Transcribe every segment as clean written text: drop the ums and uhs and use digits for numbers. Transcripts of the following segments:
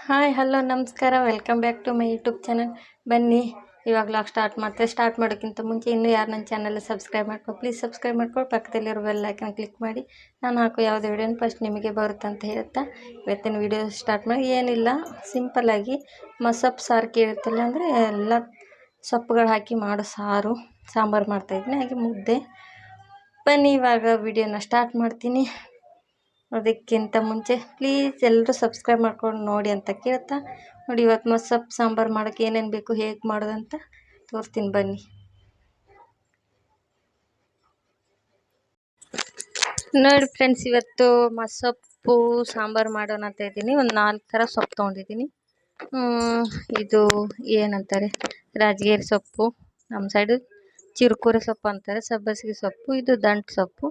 Hi hello ನಮಸ್ಕಾರ welcome back to my YouTube channel. ಬನ್ನಿ ಇವಾಗ ವ್ಲಾಗ್ ಸ್ಟಾರ್ಟ್ ಮಾಡೋಕ್ಕಿಂತ ಮುಂಚೆ ಇನ್ನೂ ಯಾರು ನನ್ನ ಚಾನಲ್ ಸಬ್ಸ್ಕ್ರೈಬ್ ಪ್ಲೀಸ್ ಸಬ್ಸ್ಕ್ರೈಬ್ ಮಾಡ್ಕೊಂಡು ಪಕ್ಕದಲ್ಲಿರೋ ಬೆಲ್ ಐಕನ್ ಕ್ಲಿಕ್ ಮಾಡಿ ನಾನು ಹಾಕೋ ಯಾವುದೇ ವಿಡಿಯೋನ ಫಸ್ಟ್ ನಿಮಗೆ ಬರುತ್ತೆ ಅಂತ ಹೇಳ್ತಾ ಇವತ್ತಿನ ವಿಡಿಯೋ ಸ್ಟಾರ್ಟ್ ಮಾಡಿ. ಏನಿಲ್ಲ, ಸಿಂಪಲ್ಲಾಗಿ ಮಸೊಪ್ಪು ಸಾರು ಕೇಳಿರ್ತಲ್ಲ, ಅಂದರೆ ಎಲ್ಲ ಸೊಪ್ಪುಗಳು ಹಾಕಿ ಮಾಡೋ ಸಾಂಬಾರು ಮಾಡ್ತಾಯಿದ್ದೀನಿ, ಹಾಗೆ ಮುದ್ದೆ. ಬನ್ನಿ ಇವಾಗ ವಿಡಿಯೋನ ಸ್ಟಾರ್ಟ್ ಮಾಡ್ತೀನಿ. ಅದಕ್ಕಿಂತ ಮುಂಚೆ ಪ್ಲೀಸ್ ಎಲ್ಲರೂ ಸಬ್ಸ್ಕ್ರೈಬ್ ಮಾಡ್ಕೊಂಡು ನೋಡಿ ಅಂತ ಕೇಳ್ತಾ, ನೋಡಿ ಇವತ್ತು ಮಸೊಪ್ಪು ಸಾಂಬಾರು ಮಾಡೋಕ್ಕೆ ಏನೇನು ಬೇಕು, ಹೇಗೆ ಮಾಡೋದಂತ ತೋರಿಸ್ತೀನಿ ಬನ್ನಿ. ನೋಡಿ ಫ್ರೆಂಡ್ಸ್, ಇವತ್ತು ಮಸೊಪ್ಪು ಸಾಂಬಾರು ಮಾಡೋಣ ಅಂತ ಇದ್ದೀನಿ. ಒಂದು 4 ಥರ ಸೊಪ್ಪು ತೊಗೊಂಡಿದ್ದೀನಿ. ಇದು ಏನಂತಾರೆ, ರಾಜಗಿರಿ ಸೊಪ್ಪು, ನಮ್ಮ ಸೈಡು ಚಿರುಕುರಿ ಸೊಪ್ಪು ಅಂತಾರೆ, ಸಬ್ಬಸಿಗೆ ಸೊಪ್ಪು, ಇದು ದಂಟು ಸೊಪ್ಪು,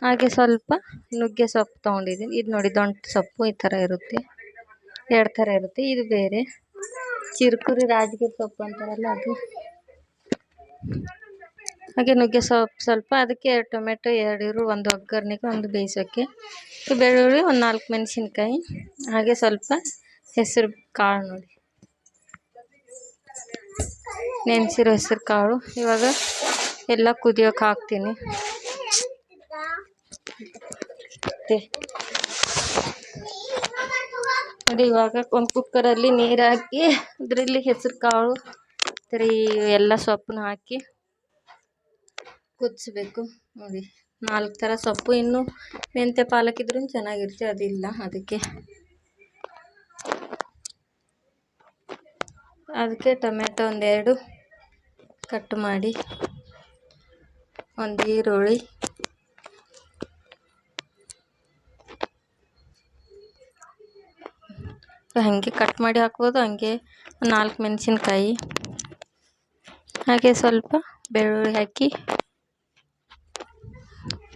ಹಾಗೆ ಸ್ವಲ್ಪ ನುಗ್ಗೆ ಸೊಪ್ಪು ತೊಗೊಂಡಿದ್ದೀನಿ. ಇದು ನೋಡಿ ದಂಟು ಸೊಪ್ಪು ಈ ಥರ ಇರುತ್ತೆ, 2 ಥರ ಇರುತ್ತೆ. ಇದು ಬೇರೆ ಚಿರುಕುರಿ ರಾಜಗಿರಿ ಸೊಪ್ಪು ಅಂತಾರಲ್ಲ ಅದು. ಹಾಗೆ ನುಗ್ಗೆ ಸೊಪ್ಪು ಸ್ವಲ್ಪ, ಅದಕ್ಕೆ ಟೊಮೆಟೊ 2 ಒಂದು ಒಗ್ಗರಣೆಗೆ, ಒಂದು ಬೇಯಿಸೋಕ್ಕೆ, ಬೆಳ್ಳುಳ್ಳಿ, ಒಂದು 4 ಮೆಣಸಿನ್ಕಾಯಿ, ಹಾಗೆ ಸ್ವಲ್ಪ ಹೆಸರು ಕಾಳು, ನೋಡಿ ನೆನೆಸಿರೋ ಹೆಸರು ಕಾಳು. ಇವಾಗ ಎಲ್ಲ ಕುದಿಯೋಕೆ ಹಾಕ್ತೀನಿ. ನೋಡಿ ಇವಾಗ ಒಂದು ಕುಕ್ಕರಲ್ಲಿ ನೀರು ಹಾಕಿ ಅದರಲ್ಲಿ ಹೆಸರು ಕಾಳು ಎಲ್ಲ ಸೊಪ್ಪನ್ನ ಹಾಕಿ ಕುದಿಸ್ಬೇಕು. ನೋಡಿ 4 ಥರ ಸೊಪ್ಪು, ಇನ್ನು ಮೆಂತ್ಯ ಪಾಲಕ್ ಇದ್ರೂ ಚೆನ್ನಾಗಿರುತ್ತೆ, ಅದಿಲ್ಲ, ಅದಕ್ಕೆ ಟೊಮೆಟೊ 2 ಕಟ್ ಮಾಡಿ, ಒಂದು ಈರುಳ್ಳಿ, ಹಾಗೆ ಕಟ್ ಮಾಡಿ ಹಾಕ್ಬೋದು, ಹಾಗೆ 4 ಮೆಣಸಿನ್ಕಾಯಿ, ಹಾಗೆ ಸ್ವಲ್ಪ ಬೆಳ್ಳುಳ್ಳಿ ಹಾಕಿ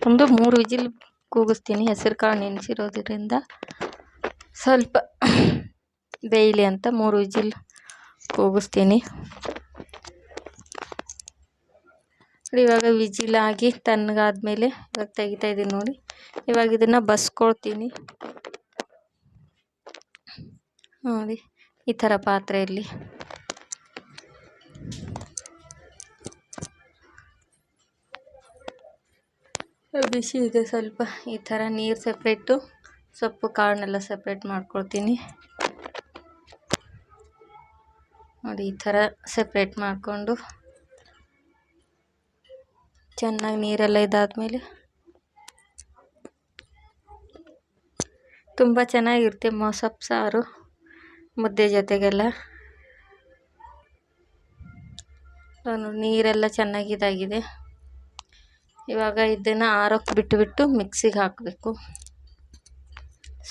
ಒಂದು 3 ವಿಜಿಲ್ ಕೂಗಿಸ್ತೀನಿ. ಹೆಸರು ಕಾಳು ನೆನೆಸಿರೋದ್ರಿಂದ ಸ್ವಲ್ಪ ಬೇಯಲಿ ಅಂತ 3 ವಿಜಿಲ್ ಕೂಗಿಸ್ತೀನಿ. ಇವಾಗ ವಿಜಿಲ್ ಆಗಿ ತಣ್ಣಗಾದ್ಮೇಲೆ ಇವಾಗ ತೆಗಿತಾ ಇದ್ದೀನಿ. ನೋಡಿ ಇವಾಗ ಇದನ್ನು ಬಸ್ಕೊಳ್ತೀನಿ. ನೋಡಿ ಈ ಥರ ಪಾತ್ರೆಯಲ್ಲಿ ಬಿಸಿ ಇದೆ ಸ್ವಲ್ಪ. ಈ ಥರ ನೀರು ಸಪ್ರೇಟು, ಸೊಪ್ಪು ಕಾಳನ್ನೆಲ್ಲ ಸಪ್ರೇಟ್ ಮಾಡ್ಕೊಳ್ತೀನಿ. ನೋಡಿ ಈ ಥರ ಸಪ್ರೇಟ್ ಮಾಡಿಕೊಂಡು ಚೆನ್ನಾಗಿ ನೀರೆಲ್ಲ ಇದಾದಮೇಲೆ ತುಂಬ ಚೆನ್ನಾಗಿರುತ್ತೆ ಮಸೊಪ್ಪು ಸಾರು ಮುದ್ದೆ ಜೊತೆಗೆಲ್ಲ. ನೀರೆಲ್ಲ ಚೆನ್ನಾಗಿ ಇದಾಗಿದೆ. ಇವಾಗ ಇದನ್ನು ಆರೋಕ್ಕೆ ಬಿಟ್ಟು ಮಿಕ್ಸಿಗೆ ಹಾಕಬೇಕು.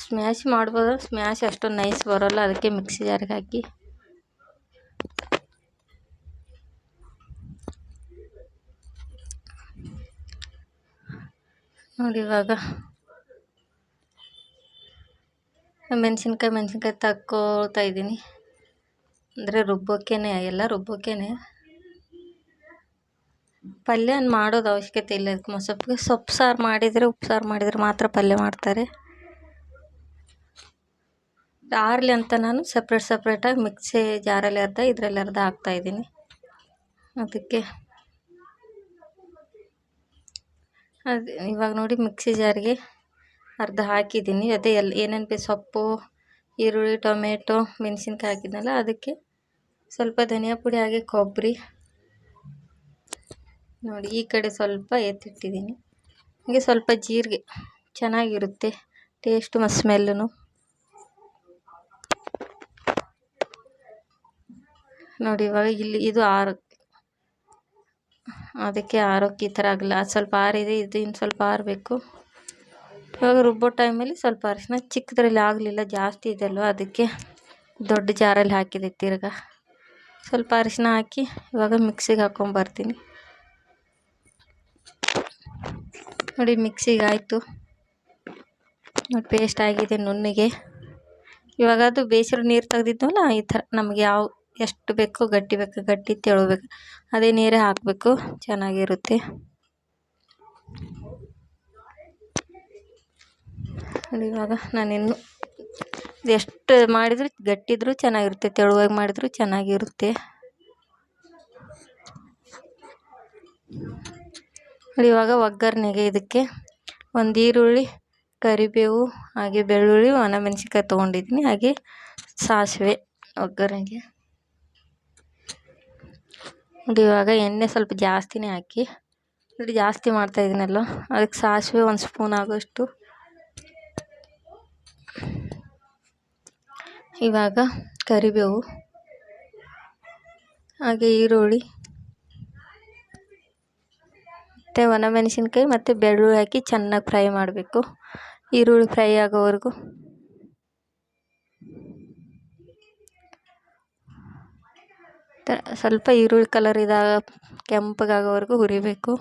ಸ್ಮ್ಯಾಶ್ ಮಾಡ್ಬೋದು, ಸ್ಮ್ಯಾಶ್ ಅಷ್ಟೊಂದು ನೈಸ್ ಬರೋಲ್ಲ, ಅದಕ್ಕೆ ಮಿಕ್ಸಿ ಜಾರಿಗೆ ಹಾಕಿ. ನೋಡಿ ಇವಾಗ ಮೆಣಸಿನ್ಕಾಯಿ ತಕ್ಕೊಳ್ತಾ ಇದ್ದೀನಿ, ಅಂದರೆ ಎಲ್ಲ ರುಬ್ಬೋಕ್ಕೇನೆ. ಪಲ್ಯ ಮಾಡೋದು ಅವಶ್ಯಕತೆ ಇಲ್ಲ ಇದಕ್ಕೆ. ಮಸೊಪ್ಪಿಗೆ ಸೊಪ್ಪು ಸಾರು ಮಾಡಿದರೆ, ಉಪ್ಸಾರು ಮಾಡಿದರೆ ಮಾತ್ರ ಪಲ್ಯ ಮಾಡ್ತಾರೆ. ಆರಲಿ ಅಂತ ನಾನು ಸಪ್ರೇಟಾಗಿ ಮಿಕ್ಸಿ ಜಾರಲ್ಲಿ ಇದರಲ್ಲಿ ಅರ್ಧ ಹಾಕ್ತಾಯಿದ್ದೀನಿ. ಅದಕ್ಕೆ ಇವಾಗ ನೋಡಿ ಮಿಕ್ಸಿ ಜಾರಿಗೆ ಅರ್ಧ ಹಾಕಿದ್ದೀನಿ. ಅದೇ ಏನೇನು ಸೊಪ್ಪು, ಈರುಳ್ಳಿ, ಟೊಮೆಟೊ, ಮೆಣಸಿನ್ಕಾಯಿ ಹಾಕಿದ್ನಲ್ಲ, ಅದಕ್ಕೆ ಸ್ವಲ್ಪ ಧನಿಯಾ ಪುಡಿ, ಹಾಗೆ ಕೊಬ್ಬರಿ, ನೋಡಿ ಈ ಕಡೆ ಸ್ವಲ್ಪ ಎತ್ತಿಟ್ಟಿದ್ದೀನಿ. ಹಾಗೆ ಸ್ವಲ್ಪ ಜೀರಿಗೆ, ಚೆನ್ನಾಗಿರುತ್ತೆ ಟೇಸ್ಟು ಮತ್ತು ಸ್ಮೆಲ್ಲೂ. ನೋಡಿ ಇವಾಗ ಇದು ಅದಕ್ಕೆ ಆರೋಕ್ಕೆ ಈ ಥರ ಆಗಲ್ಲ, ಅದು ಸ್ವಲ್ಪ ಆರಿದೆ, ಇದು ಇನ್ನು ಸ್ವಲ್ಪ ಆರಬೇಕು. ಇವಾಗ ರುಬ್ಬೋ ಟೈಮಲ್ಲಿ ಸ್ವಲ್ಪ ಅರಿಶಿನ, ಚಿಕ್ಕದ್ರಲ್ಲಿ ಆಗಲಿಲ್ಲ, ಜಾಸ್ತಿ ಇದೆಯಲ್ವ, ಅದಕ್ಕೆ ದೊಡ್ಡ ಜಾರಲ್ಲಿ ಹಾಕಿದೆ. ತಿರ್ಗಾ ಸ್ವಲ್ಪ ಅರಿಶಿನ ಹಾಕಿ ಇವಾಗ ಮಿಕ್ಸಿಗೆ ಹಾಕ್ಕೊಂಬರ್ತೀನಿ. ನೋಡಿ ಮಿಕ್ಸಿಗೆ ಆಯಿತು, ನೋಡಿ ಪೇಸ್ಟ್ ಆಗಿದೆ ನುಣ್ಣಗೆ. ಇವಾಗ ಅದು ಬೇಯಿಸಿರೋ ನೀರು ತೆಗ್ದಿದ್ವಲ್ಲ, ಈ ಥರ ನಮಗೆ ಎಷ್ಟು ಬೇಕೋ, ಗಟ್ಟಿ ತೆಳಬೇಕು, ಅದೇ ನೀರೇ ಹಾಕಬೇಕು, ಚೆನ್ನಾಗಿರುತ್ತೆ. ನೋಡಿ ಇವಾಗ ನಾನಿನ್ನು ಎಷ್ಟು ಮಾಡಿದರೂ ಗಟ್ಟಿದ್ರೂ ಚೆನ್ನಾಗಿರುತ್ತೆ, ತೆಳುವಾಗಿ ಮಾಡಿದರೂ ಚೆನ್ನಾಗಿರುತ್ತೆ. ಇವಾಗ ಒಗ್ಗರಣೆಗೆ ಇದಕ್ಕೆ ಒಂದು ಈರುಳ್ಳಿ, ಕರಿಬೇವು, ಹಾಗೆ ಬೆಳ್ಳುಳ್ಳಿ, ಒಣಮೆಣಸಿನ್ಕಾಯಿ ತೊಗೊಂಡಿದ್ದೀನಿ, ಹಾಗೆ ಸಾಸಿವೆ ಒಗ್ಗರಣೆಗೆ. ನೋಡಿ ಇವಾಗ ಎಣ್ಣೆ ಸ್ವಲ್ಪ ಜಾಸ್ತಿನೇ ಹಾಕಿ, ನೋಡಿ ಜಾಸ್ತಿ ಮಾಡ್ತಾಯಿದ್ದೀನಲ್ಲ, ಅದಕ್ಕೆ ಸಾಸಿವೆ 1 ಸ್ಪೂನ್ ಆಗೋಷ್ಟು, ಇವಾಗ ಕರಿಬೇವು, ಹಾಗೆ ಈರುಳ್ಳಿ ಮತ್ತು ಒಣಮೆಣಸಿನ್ಕಾಯಿ ಮತ್ತು ಬೆಳ್ಳುಳ್ಳಿ ಹಾಕಿ ಚೆನ್ನಾಗಿ ಫ್ರೈ ಮಾಡಬೇಕು. ಈರುಳ್ಳಿ ಫ್ರೈ ಆಗೋವರೆಗೂ ಸ್ವಲ್ಪ ಈರುಳ್ಳಿ ಕಲರ್ ಕೆಂಪಗಾಗೋವರೆಗೂ ಹುರಿಬೇಕು.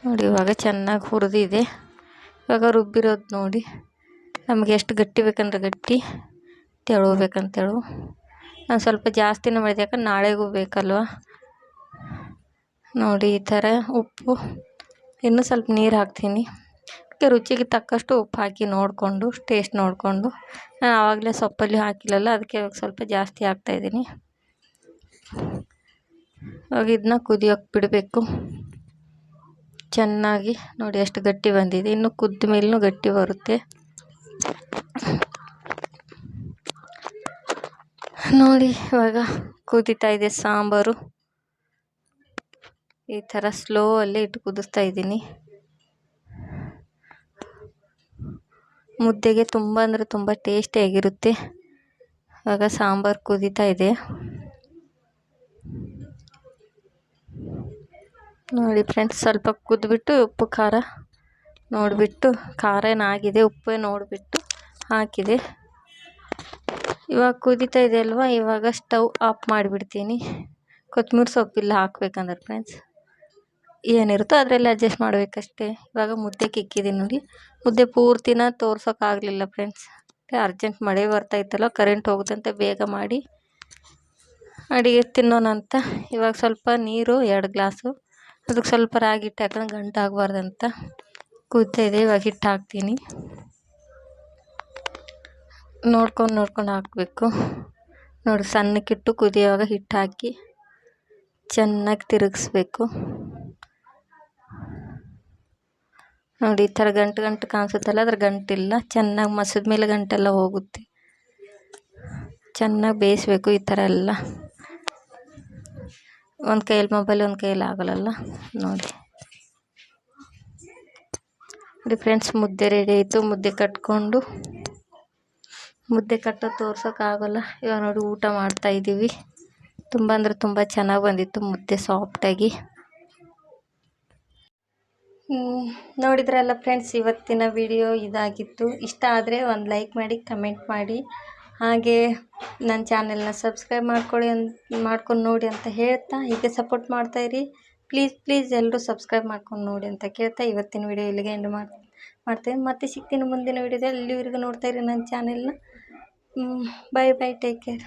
ನೋಡಿ ಇವಾಗ ಚೆನ್ನಾಗಿ ಹುರಿದಿದೆ. ಇವಾಗ ರುಬ್ಬಿರೋದು ನೋಡಿ, ನಮಗೆ ಎಷ್ಟು ಗಟ್ಟಿ ಬೇಕಂದ್ರೆ ಗಟ್ಟಿ, ತೆಳು ಬೇಕಂತೇಳು. ನಾನು ಸ್ವಲ್ಪ ಜಾಸ್ತಿನೇ ಮಾಡಿದೆ, ಯಾಕಂದ್ರೆ ನಾಳೆಗೂ ಬೇಕಲ್ವ. ನೋಡಿ ಈ ಥರ ಉಪ್ಪು, ಇನ್ನೂ ಸ್ವಲ್ಪ ನೀರು ಹಾಕ್ತೀನಿ. ಅದಕ್ಕೆ ರುಚಿಗೆ ತಕ್ಕಷ್ಟು ಉಪ್ಪು ಹಾಕಿ ನೋಡಿಕೊಂಡು, ಟೇಸ್ಟ್ ನೋಡಿಕೊಂಡು. ನಾನು ಆವಾಗಲೇ ಸೊಪ್ಪಲ್ಲಿ ಹಾಕಿಲ್ಲಲ್ಲ, ಅದಕ್ಕೆ ಇವಾಗ ಸ್ವಲ್ಪ ಜಾಸ್ತಿ ಹಾಕ್ತಾಯಿದ್ದೀನಿ. ಇವಾಗ ಇದನ್ನ ಕುದಿಯೋಕೆ ಬಿಡಬೇಕು ಚೆನ್ನಾಗಿ. ನೋಡಿ ಎಷ್ಟು ಗಟ್ಟಿ ಬಂದಿದೆ, ಇನ್ನು ಕುದ್ದ ಮೇಲೂ ಗಟ್ಟಿ ಬರುತ್ತೆ. ನೋಡಿ ಇವಾಗ ಕುದೀತಾ ಇದೆ ಸಾಂಬಾರು. ಈ ಥರ ಸ್ಲೋ ಅಲ್ಲೇ ಇಟ್ಟು ಕುದಿಸ್ತಾ ಇದ್ದೀನಿ. ಮುದ್ದೆಗೆ ತುಂಬ ಅಂದರೆ ತುಂಬ ಟೇಸ್ಟಿಯಾಗಿರುತ್ತೆ. ಇವಾಗ ಸಾಂಬಾರು ಕುದೀತಾ ಇದೆ. ನೋಡಿ ಫ್ರೆಂಡ್ಸ್, ಸ್ವಲ್ಪ ಕುದ್ಬಿಟ್ಟು ಉಪ್ಪು ಖಾರ ನೋಡಿಬಿಟ್ಟು, ಖಾರ ಏನಾಗಿದೆ ಉಪ್ಪೇ ನೋಡಿಬಿಟ್ಟು ಹಾಕಿದೆ. ಇವಾಗ ಕುದೀತಾ ಇದೆ ಅಲ್ವಾ, ಇವಾಗ ಸ್ಟವ್ ಆಫ್ ಮಾಡಿಬಿಡ್ತೀನಿ. ಕೊತ್ತಂಬರಿ ಸೊಪ್ಪಿಲ್ಲ ಹಾಕ್ಬೇಕಂದ್ರೆ ಫ್ರೆಂಡ್ಸ್, ಏನಿರುತ್ತೋ ಅದರಲ್ಲಿ ಅಡ್ಜಸ್ಟ್ ಮಾಡಬೇಕಷ್ಟೇ. ಇವಾಗ ಮುದ್ದೆಗೆ ಇಕ್ಕಿದ್ದೀನಿ ನೋಡಿ. ಮುದ್ದೆ ಪೂರ್ತಿನ ತೋರ್ಸೋಕ್ಕಾಗಲಿಲ್ಲ ಫ್ರೆಂಡ್ಸ್, ಅರ್ಜೆಂಟ್ ಮಳೆ ಬರ್ತಾಯಿತ್ತಲ್ಲ, ಕರೆಂಟ್ ಹೋಗುತ್ತಂತೆ, ಬೇಗ ಮಾಡಿ ಅಡುಗೆ ತಿನ್ನೋಣ ಅಂತ. ಇವಾಗ ಸ್ವಲ್ಪ ನೀರು 2 ಗ್ಲಾಸು, ಅದಕ್ಕೆ ಸ್ವಲ್ಪ ರಾಗಿ ಹಿಟ್ಟು ಹಾಕೊಂಡು ಗಂಟು ಆಗಬಾರ್ದಂತ ಕುದೀತಾ ಇದೆ. ಇವಾಗ ಹಿಟ್ಟು ಹಾಕ್ತೀನಿ, ನೋಡ್ಕೊಂಡು ಹಾಕಬೇಕು. ನೋಡಿ ಸಣ್ಣಕ್ಕಿಟ್ಟು ಕುದಿಯೋವಾಗ ಹಿಟ್ಟು ಹಾಕಿ ಚೆನ್ನಾಗಿ ತಿರುಗಿಸ್ಬೇಕು. ನೋಡಿ ಈ ಥರ ಗಂಟು ಕಾಣಿಸುತ್ತಲ್ಲ, ಅದ್ರ ಗಂಟಿಲ್ಲ, ಚೆನ್ನಾಗಿ ಮಸದ ಮೇಲೆ ಗಂಟೆಲ್ಲ ಹೋಗುತ್ತೆ. ಚೆನ್ನಾಗಿ ಬೇಯಿಸ್ಬೇಕು ಈ ಥರ ಎಲ್ಲ. ಒಂದು ಕೈಯಲ್ಲಿ ಮೊಬೈಲ್, ಒಂದು ಕೈಯಲ್ಲಿ ಆಗಲ್ಲ ನೋಡಿ. ಫ್ರೆಂಡ್ಸ್, ಮುದ್ದೆ ರೆಡಿ ಆಯಿತು. ಮುದ್ದೆ ಕಟ್ಕೊಂಡು, ಮುದ್ದೆ ಕಟ್ಟೋದು ತೋರ್ಸೋಕ್ಕಾಗಲ್ಲ. ಇವಾಗ ನೋಡಿ ಊಟ ಮಾಡ್ತಾಯಿದ್ದೀವಿ. ತುಂಬ ಅಂದರೆ ತುಂಬ ಚೆನ್ನಾಗಿ ಬಂದಿತ್ತು ಮುದ್ದೆ, ಸಾಫ್ಟಾಗಿ. ನೋಡಿದ್ರಲ್ಲ ಫ್ರೆಂಡ್ಸ್, ಇವತ್ತಿನ ವಿಡಿಯೋ ಇದಾಗಿತ್ತು. ಇಷ್ಟ ಆದರೆ ಒಂದು ಲೈಕ್ ಮಾಡಿ, ಕಮೆಂಟ್ ಮಾಡಿ, ಹಾಗೆ ನನ್ನ ಚಾನೆಲ್ನ ಸಬ್ಸ್ಕ್ರೈಬ್ ಮಾಡ್ಕೊಂಡು ನೋಡಿ ಅಂತ ಹೇಳ್ತಾ, ಹೀಗೆ ಸಪೋರ್ಟ್ ಮಾಡ್ತಾಯಿರಿ. ಪ್ಲೀಸ್ ಎಲ್ಲರೂ ಸಬ್ಸ್ಕ್ರೈಬ್ ಮಾಡ್ಕೊಂಡು ನೋಡಿ ಅಂತ ಕೇಳ್ತಾ, ಇವತ್ತಿನ ವಿಡಿಯೋ ಇಲ್ಲಿಗೆ ಎಂಡ್ ಮಾಡ್ತೇನೆ. ಮತ್ತೆ ಸಿಗ್ತೀನಿ ಮುಂದಿನ ವಿಡಿಯೋದಲ್ಲಿ. ಅಲ್ಲಿವರೆಗೂ ನೋಡ್ತಾಯಿರಿ ನನ್ನ ಚಾನೆಲ್ನ. ಬಾಯ್, ಟೇಕ್ ಕೇರ್.